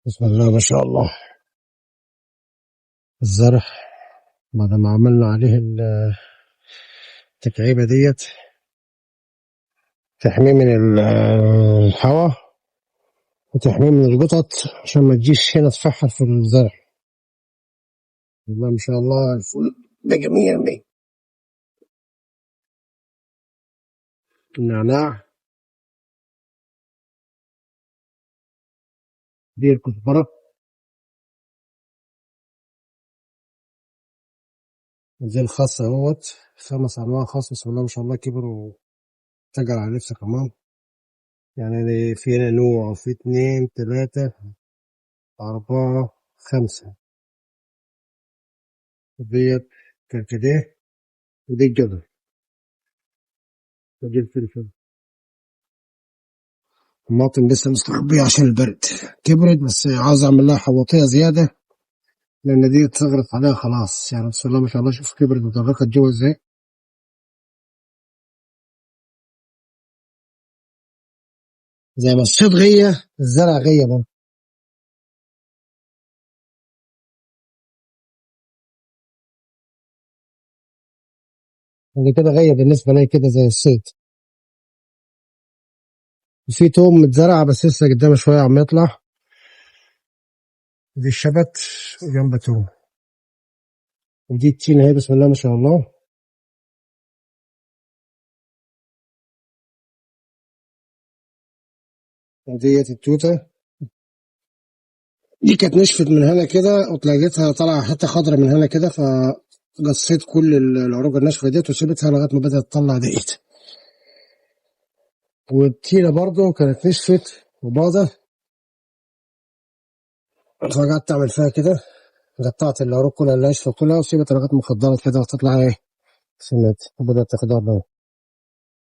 بسم الله ما شاء الله. الزرع بعد ما عملنا عليه التكعيبة ديت تحميه من الهواء وتحميه من القطط عشان ما تجيش هنا تفحر في الزرع. والله ما شاء الله الفل بقى 100%. النعناع دي الكزبرة زي الخس اهوت 5 أنواع خس بسم الله ما شاء الله كبروا وتجر على نفسك كمان. يعني في هنا نوع وفي 2 3 4 5 ديت كركديه ودي الجزر ودي الفلفل. الطماطم لسه مستخبية عشان البرد كبرت بس عاوز اعمل لها حواطية زيادة لان دي اتغرت عليها خلاص. يعني بسم الله ما شاء الله شوف كبرت وتغرقت جوه ازاي. زي ما الصيد غية الزرع غية برضه. اللي كده غية بالنسبة لي كده زي الصيد. وفي توم متزرع بس لسه قدامه شوية عم يطلع. دي الشبت وجنبها توم. ودي التين اهي بسم الله ما شاء الله. وديت التوتة دي كانت نشفت من هنا كده وتلاقيتها طالعة حتة خضرا من هنا كده فقصيت كل العروق الناشفة ديت وسيبتها لغاية ما بدأت تطلع دقيت. والتينة برضو كانت نشفت وباضة فقعدت أعمل فيها كده قطعت العروق كلها اللي ناشفة كلها وسيبتها لغاية ما خضرت كده وتطلع ايه سمت وبدأت تخضر.